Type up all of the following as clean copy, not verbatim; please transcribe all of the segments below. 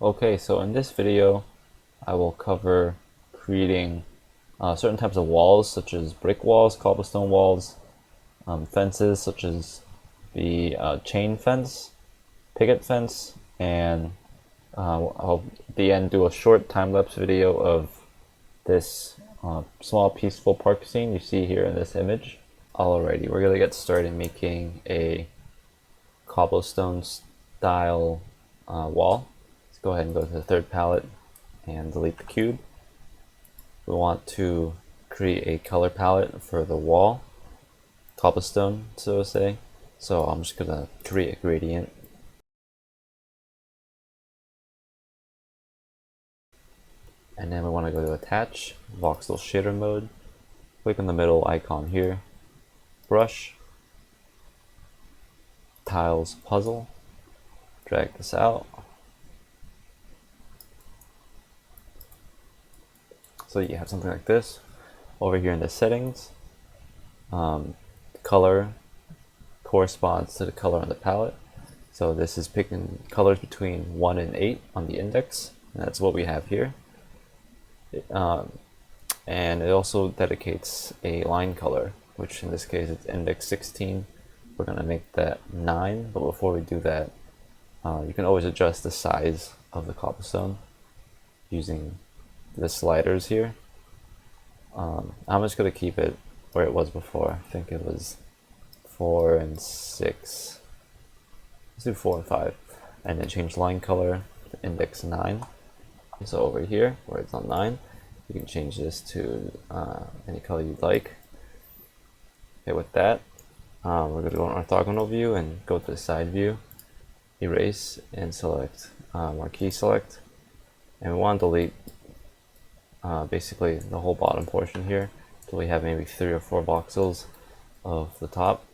Okay, so in this video, I will cover creating certain types of walls, such as brick walls, cobblestone walls, fences, such as the chain fence, picket fence, and I'll at the end do a short time-lapse video of this small peaceful park scene you see here in this image. Alrighty, we're gonna get started making a cobblestone style wall. Let's go ahead and go to the third palette and delete the cube. We want to create a color palette for the wall, cobblestone, so to say. So I'm just gonna create a gradient. And then we want to go to attach, voxel shader mode, click on the middle icon here, brush, tiles puzzle, drag this out. So you have something like this. Over here in the settings, color corresponds to the color on the palette. So this is picking colors between 1 and 8 on the index, and that's what we have here. And it also dedicates a line color, which in this case is index 16. We're going to make that 9, but before we do that, you can always adjust the size of the cobblestone using the sliders here. I'm just going to keep it where it was before. I think it was 4 and 6. Let's do 4 and 5. And then change line color to index 9. So over here, where it's on 9, you can change this to any color you'd like. Okay, with that, we're going to go on orthogonal view and go to the side view, erase, and select marquee select. And we want to delete basically the whole bottom portion here, so we have maybe 3 or 4 voxels of the top.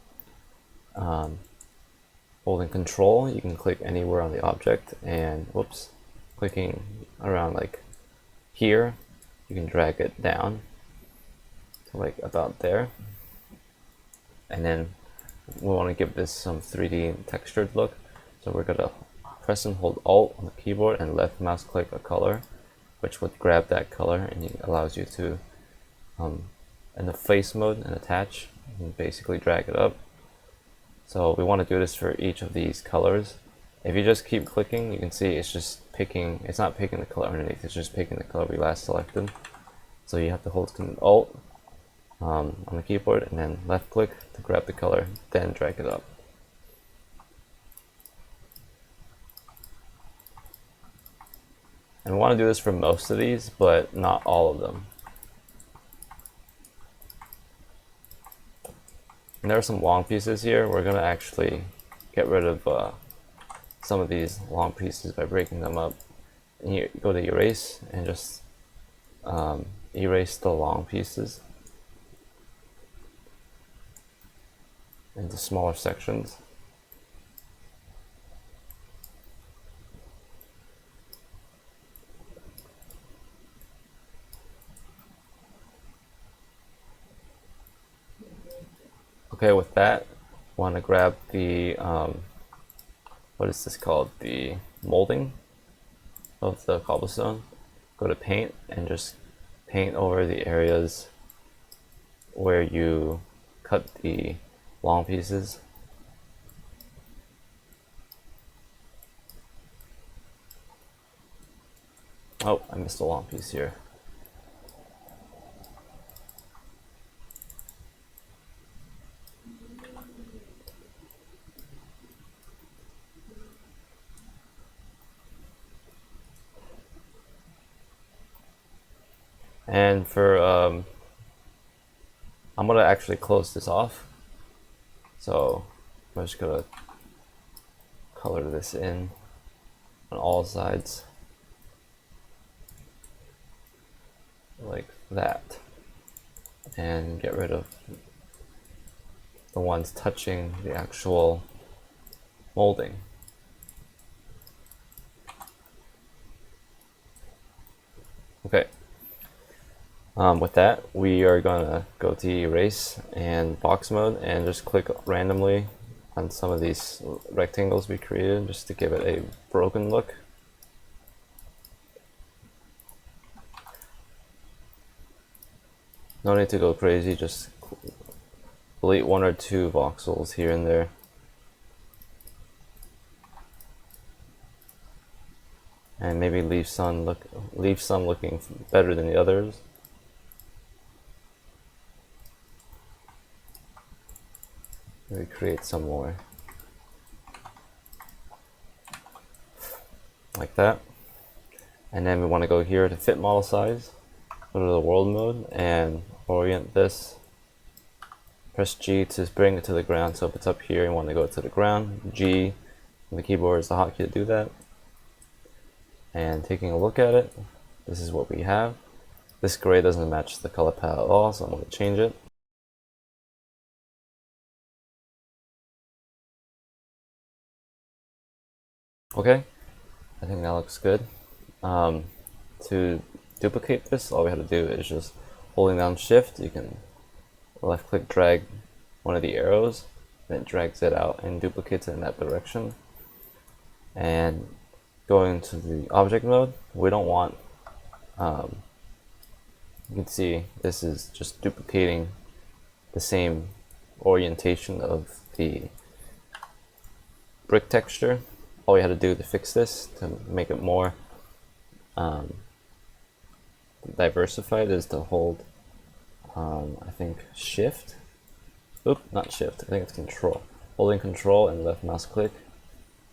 Holding control, you can click anywhere on the object, and whoops, clicking around like here, you can drag it down to like about there. And then we want to give this some 3D textured look, so we're gonna press and hold Alt on the keyboard and left mouse click a color, which would grab that color, and it allows you to in the face mode and attach and basically drag it up. So we want to do this for each of these colors. If you just keep clicking, you can see it's just picking, it's not picking the color underneath, it's just picking the color we last selected. So you have to hold Alt on the keyboard and then left click to grab the color, then drag it up. And we want to do this for most of these, but not all of them. And there are some long pieces here. We're going to actually get rid of some of these long pieces by breaking them up. And you go to erase and just erase the long pieces into smaller sections. Okay, with that, want to grab the what is this called? The molding of the cobblestone. Go to paint and just paint over the areas where you cut the long pieces. Oh, I missed a long piece here. And for I'm gonna actually close this off. So I'm just gonna color this in on all sides like that, and get rid of the ones touching the actual molding. Okay. With that, we are gonna go to erase and box mode and just click randomly on some of these rectangles we created just to give it a broken look. No need to go crazy, just delete 1 or 2 voxels here and there. And maybe leave some looking better than the others. Maybe create some more. Like that. And then we want to go here to fit model size. Go to the world mode and orient this. Press G to bring it to the ground. So if it's up here, you want to go to the ground. G on the keyboard is the hotkey to do that. And taking a look at it, this is what we have. This gray doesn't match the color palette at all, so I'm going to change it. Okay, I think that looks good. To duplicate this, all we have to do is just holding down Shift. You can left click drag one of the arrows, and it drags it out and duplicates it in that direction. And going to the object mode, we don't want, you can see this is just duplicating the same orientation of the brick texture. All we had to do to fix this, to make it more diversified, is to hold, I think, Shift. Oop, not Shift, I think it's Control. Holding Control and left mouse click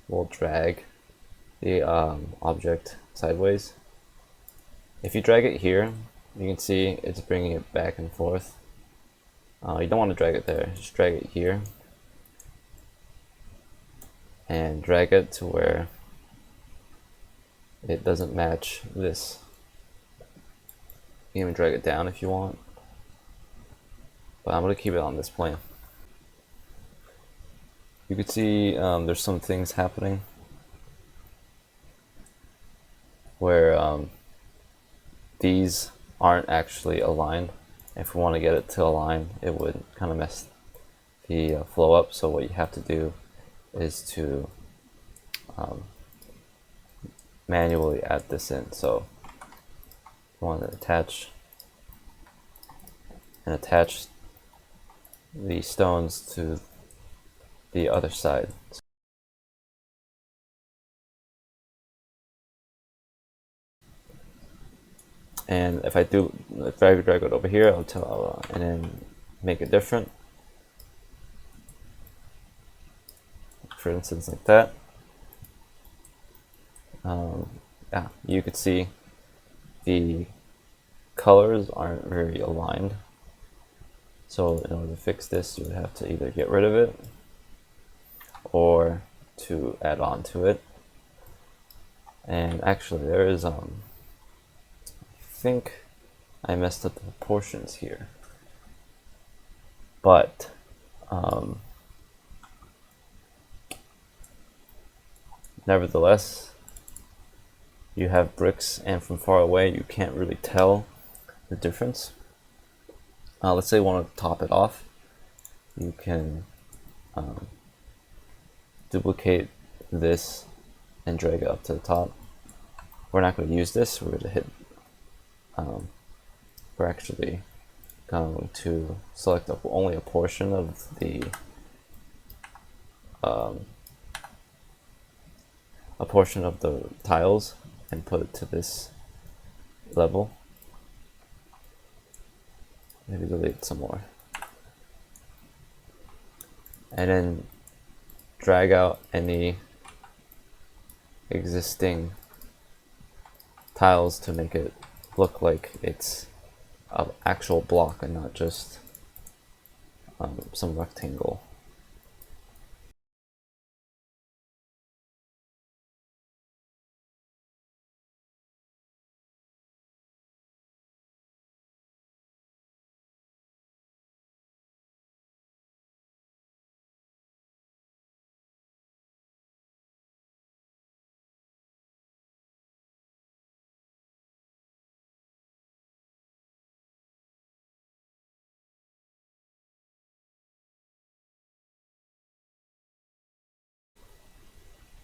will drag the object sideways. If you drag it here, you can see it's bringing it back and forth. You don't want to drag it there, just drag it here. And drag it to where it doesn't match this. You can even drag it down if you want. But I'm going to keep it on this plane. You can see there's some things happening where these aren't actually aligned. If we want to get it to align, it would kind of mess the flow up. So what you have to do is to manually add this in. So you want to attach the stones to the other side. And if I drag it over here, I'll tell and then make it different. For instance, like that. Yeah, you could see the colors aren't very aligned. So in order to fix this, you would have to either get rid of it or to add on to it. And actually, there is I think I messed up the proportions here, but nevertheless, you have bricks, and from far away you can't really tell the difference. Let's say you want to top it off. You can duplicate this and drag it up to the top. We're not going to use this. We're going to hit. We're actually going to select only a portion of the tiles and put it to this level. Maybe delete some more. And then drag out any existing tiles to make it look like it's an actual block and not just some rectangle.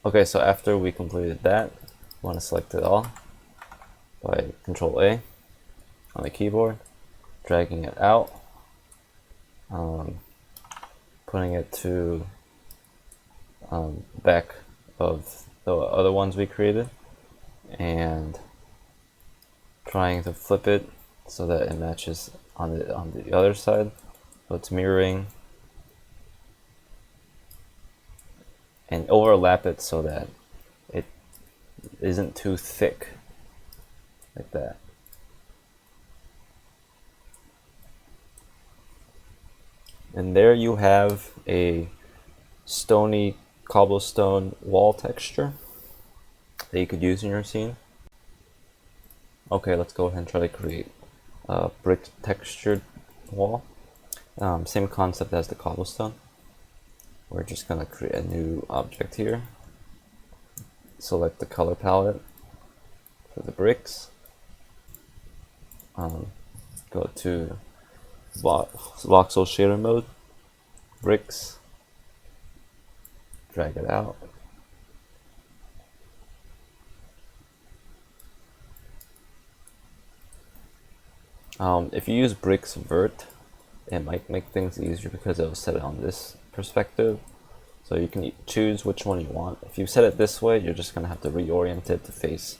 Okay, so after we completed that, we want to select it all by Control A on the keyboard. dragging it out, putting it to back of the other ones we created, and trying to flip it so that it matches on the other side. So it's mirroring, and overlap it so that it isn't too thick, like that. And there you have a stony cobblestone wall texture that you could use in your scene. Okay, let's go ahead and try to create a brick textured wall. Same concept as the cobblestone. We're just going to create a new object here. Select the color palette for the bricks. Go to voxel shader mode, bricks, drag it out. If you use bricks vert, it might make things easier because it'll set it on this perspective. So you can choose which one you want. If you set it this way, you're just going to have to reorient it to face,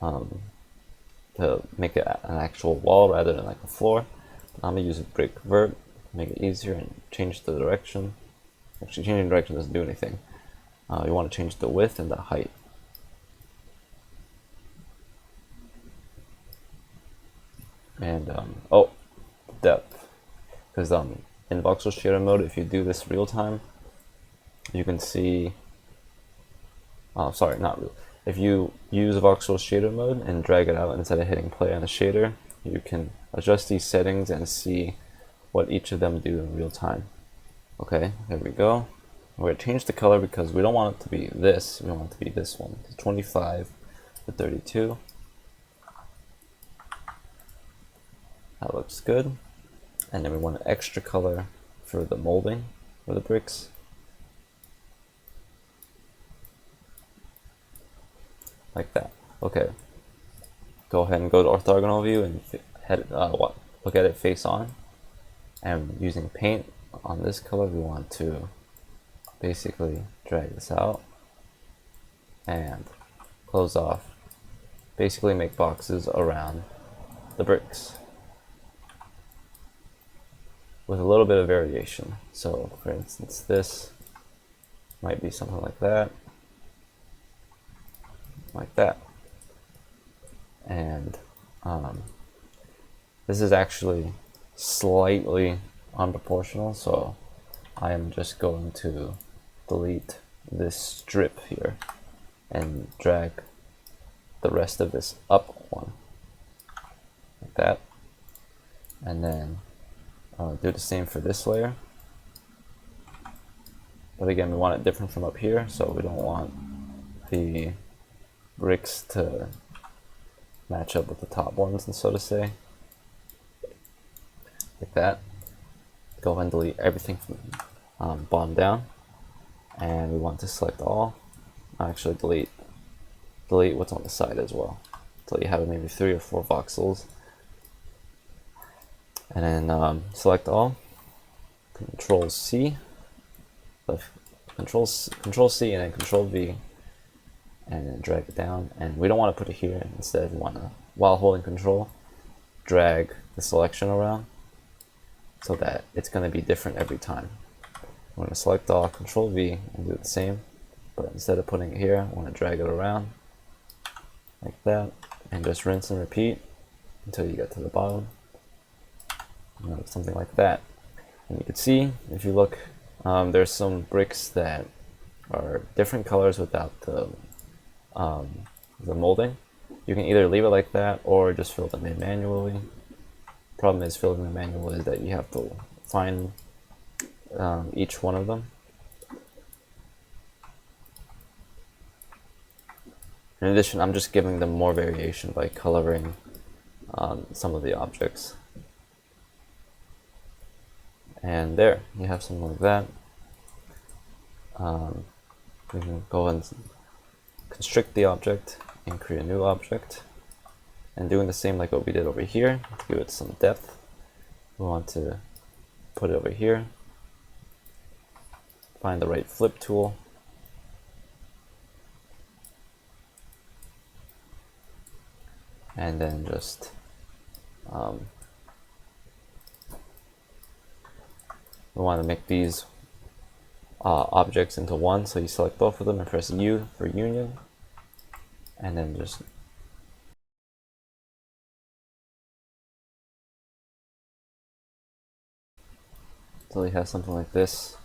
to make it an actual wall rather than like a floor. I'm going to use a brick vert, make it easier, and change the direction. Actually, changing direction doesn't do anything. You want to change the width and the height. And depth, because in voxel shader mode, if you do this real time, you can see, sorry, not real. If you use voxel shader mode and drag it out instead of hitting play on the shader, you can adjust these settings and see what each of them do in real time. Okay, there we go. We're going to change the color because we don't want it to be this, we want it to be this one, 25 to 32. That looks good. And then we want an extra color for the molding for the bricks. Like that. Okay. Go ahead and go to orthogonal view and look at it face on. And using paint on this color, we want to basically drag this out and close off. Basically make boxes around the bricks with a little bit of variation. So for instance, this might be something like that, and this is actually slightly unproportional, so I am just going to delete this strip here and drag the rest of this up one, like that, and then do the same for this layer. But again, we want it different from up here, so we don't want the bricks to match up with the top ones, and so to say. Like that. Go ahead and delete everything from bottom down. And we want to select all. Actually, delete what's on the side as well. So you have maybe 3 or 4 voxels. And then select all. Control C. Control C and then Control V. And then drag it down. And we don't want to put it here. Instead, we want to, while holding Control, drag the selection around so that it's going to be different every time. I'm going to select all, Control V, and do the same. But instead of putting it here, I want to drag it around like that, and just rinse and repeat until you get to the bottom. Something like that. And you can see, if you look, there's some bricks that are different colors without the molding. You can either leave it like that or just fill them in manually. Problem is, filling them manually is that you have to find each one of them. In addition, I'm just giving them more variation by coloring some of the objects. And there, you have something like that. We can go and constrict the object and create a new object. And doing the same like what we did over here to give it some depth. We want to put it over here. Find the right flip tool. And then just we want to make these objects into one, so you select both of them and press U for union, and then just until you have something like this.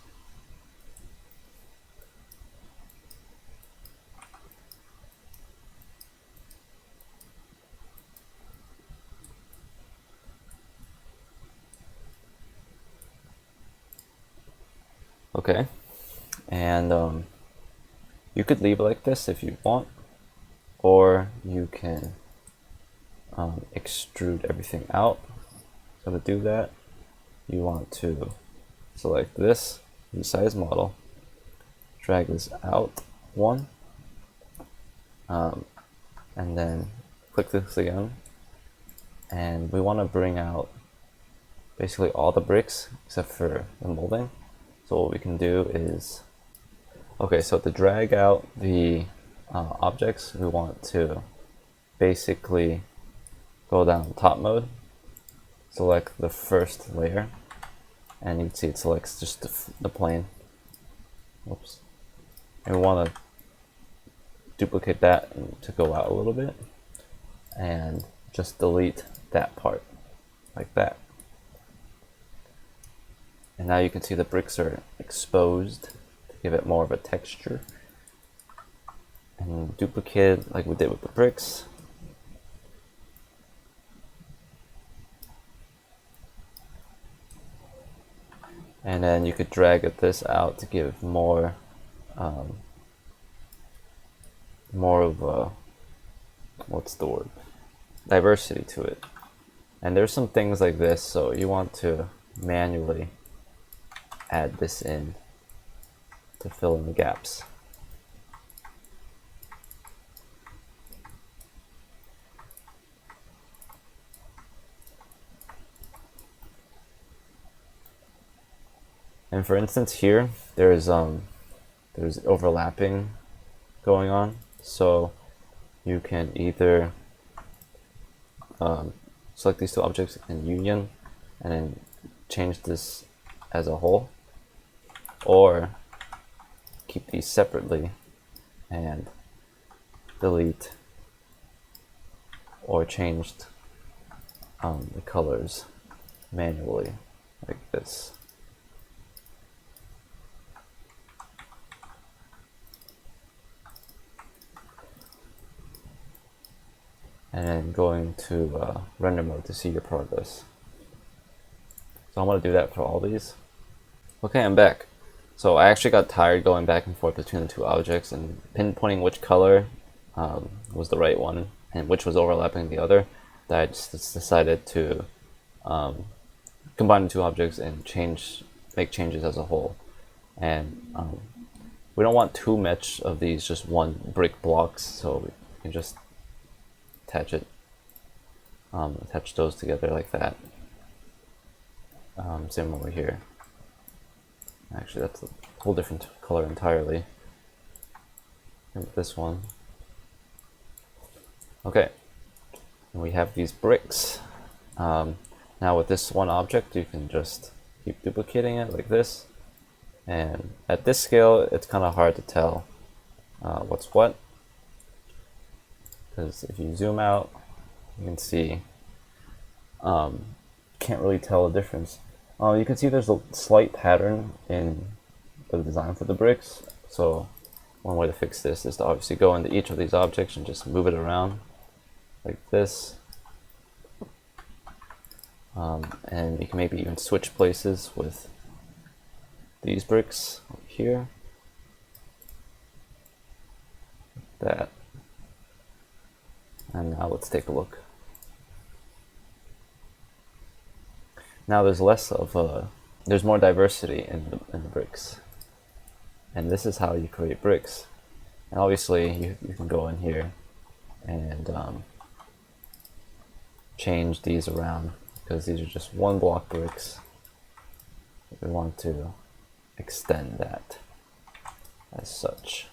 Okay, and you could leave it like this if you want, or you can extrude everything out. So to do that, you want to select this, resize model, drag this out one, and then click this again, and we want to bring out basically all the bricks except for the molding. So what we can do is, okay, so to drag out the objects, we want to basically go down top mode, select the first layer, and you can see it selects just the plane. Oops. And we want to duplicate that to go out a little bit, and just delete that part, like that. And now you can see the bricks are exposed to give it more of a texture. And duplicate it like we did with the bricks. And then you could drag this out to give more of a, what's the word, diversity to it. And there's some things like this, so you want to manually add this in to fill in the gaps. And for instance here, there's overlapping going on, so you can either select these two objects in union and then change this as a whole, or keep these separately and delete or change the colors manually like this. And then going to render mode to see your progress. So I'm going to do that for all these. Okay, I'm back. So I actually got tired going back and forth between the two objects and pinpointing which color was the right one and which was overlapping the other, that I just decided to combine the two objects and make changes as a whole. And we don't want too much of these just one brick blocks, so we can just attach those together like that. Same over here. Actually, that's a whole different color entirely. And this one. Okay, and we have these bricks. Now with this one object, you can just keep duplicating it like this. And at this scale, it's kind of hard to tell what's what, because if you zoom out, you can see can't really tell the difference. You can see there's a slight pattern in the design for the bricks. So one way to fix this is to obviously go into each of these objects and just move it around like this. And you can maybe even switch places with these bricks over here. Like that. And now let's take a look. Now there's there's more diversity in the bricks. And this is how you create bricks. And obviously you can go in here and change these around because these are just 1 block bricks. We want to extend that as such.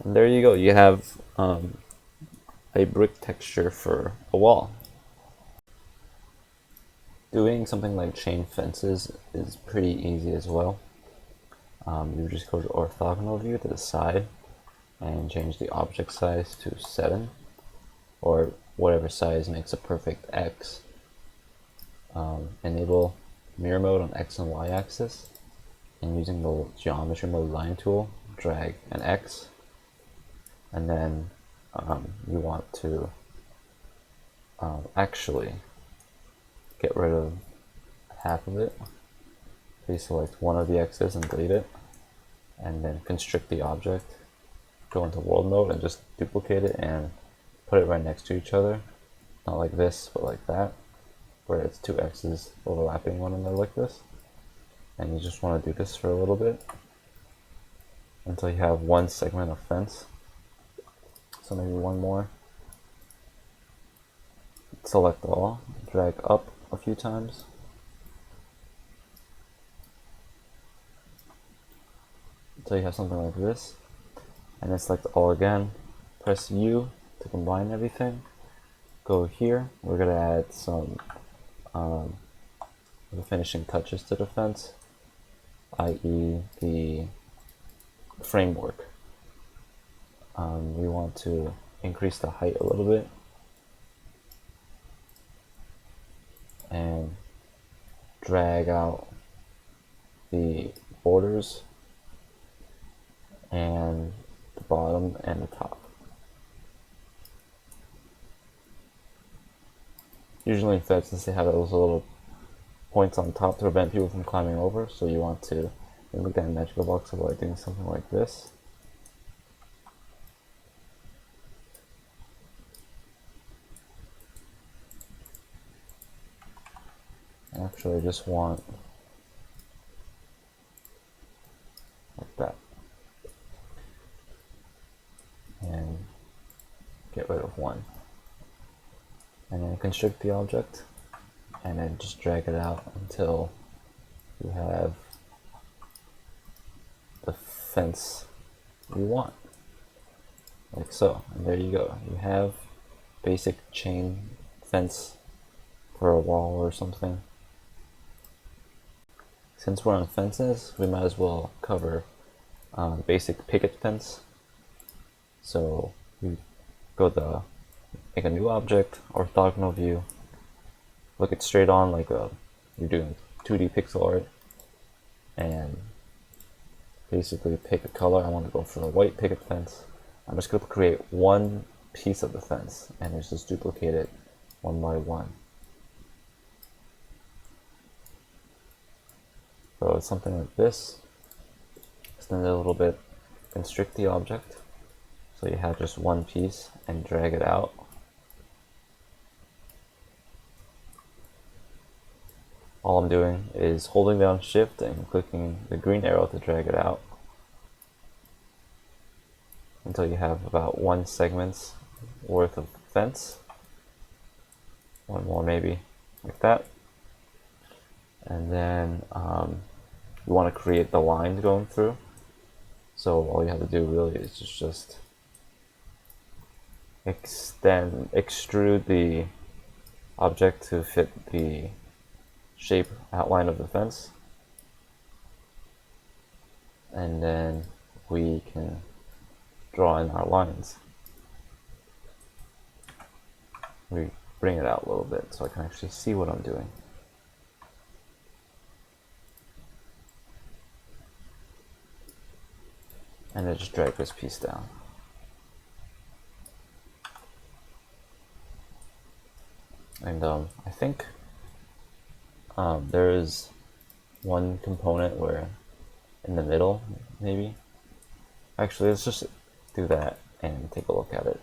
And there you go, you have a brick texture for a wall. Doing something like chain fences is pretty easy as well. You just go to orthogonal view to the side and change the object size to 7, or whatever size makes a perfect X. Enable mirror mode on X and Y axis, and using the geometry mode line tool, drag an X, and then you want to actually get rid of half of it. Please select one of the X's and delete it, and then constrict the object. Go into world mode and just duplicate it and put it right next to each other. Not like this, but like that, where it's 2 X's overlapping one another like this. And you just want to do this for a little bit until you have 1 segment of fence. So maybe 1 more. Select all, drag up a few times. Until you have something like this. And then select all again. Press U to combine everything. Go here. We're going to add some the finishing touches to the fence, i.e. the framework. We want to increase the height a little bit and drag out the borders and the bottom and the top. Usually in fences they have those little points on top to prevent people from climbing over, so you want to look at Magicavoxel by doing something like this. Actually, I just want like that, and get rid of 1, and then constrict the object, and then just drag it out until you have the fence you want, like so. And there you go, you have basic chain fence for a wall or something. Since we're on fences, we might as well cover basic picket fence. So we go to make a new object, orthogonal view, look it straight on like you're doing 2D pixel art, and basically pick a color. I want to go for a white picket fence. I'm just going to create 1 piece of the fence and just duplicate it 1 by 1. So it's something like this. Extend it a little bit, constrict the object so you have just 1 piece, and drag it out. All I'm doing is holding down shift and clicking the green arrow to drag it out until you have about 1 segment's worth of fence. 1 more maybe, like that. And then you want to create the lines going through. So all you have to do really is just extrude the object to fit the shape outline of the fence. And then we can draw in our lines. We bring it out a little bit so I can actually see what I'm doing. And then just drag this piece down. And I think there is 1 component where in the middle, maybe. Actually, let's just do that and take a look at it.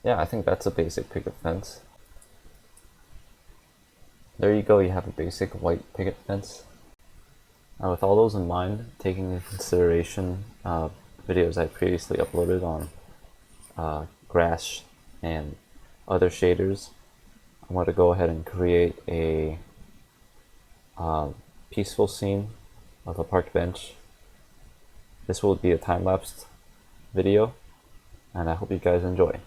yeah, I think that's a basic picket fence. There you go, you have a basic white picket fence. Now with all those in mind, taking into consideration videos I previously uploaded on grass and other shaders, I'm going to go ahead and create a peaceful scene of a park bench. This will be a time-lapse video, and I hope you guys enjoy.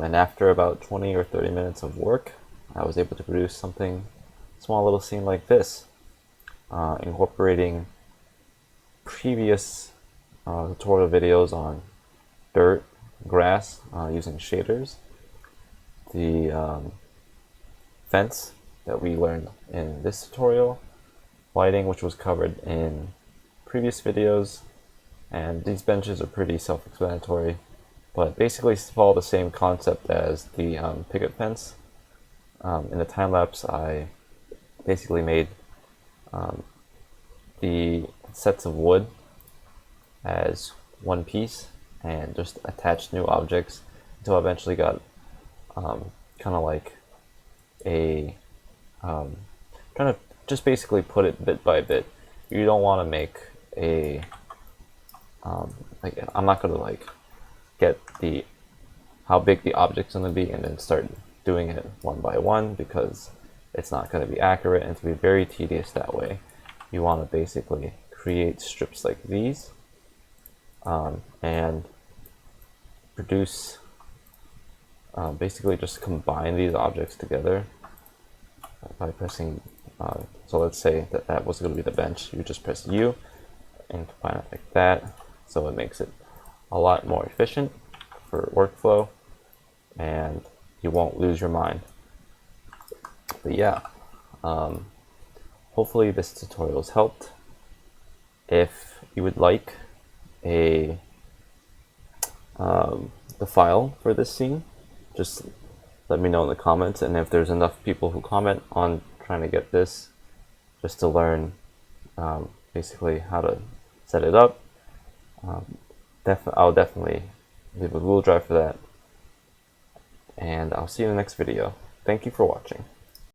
And after about 20 or 30 minutes of work, I was able to produce something, small little scene like this, incorporating previous tutorial videos on dirt, grass, using shaders, the fence that we learned in this tutorial, lighting, which was covered in previous videos, and these benches are pretty self-explanatory, but basically follow the same concept as the picket fence. In the time-lapse, I basically made the sets of wood as one piece and just attached new objects until I eventually got kind of like a trying to just basically put it bit by bit. You don't want to make a like, I'm not gonna like get the how big the object's gonna be and then start doing it one by one, because it's not going to be accurate and to be very tedious that way. You want to basically create strips like these and produce, basically just combine these objects together by pressing, so let's say that that was going to be the bench. You just press U and combine it like that, so it makes it a lot more efficient for workflow and you won't lose your mind. But yeah, hopefully this tutorial has helped. If you would like the file for this scene, just let me know in the comments, and if there's enough people who comment on trying to get this, just to learn basically how to set it up, I'll definitely leave a Google Drive for that, and I'll see you in the next video. Thank you for watching.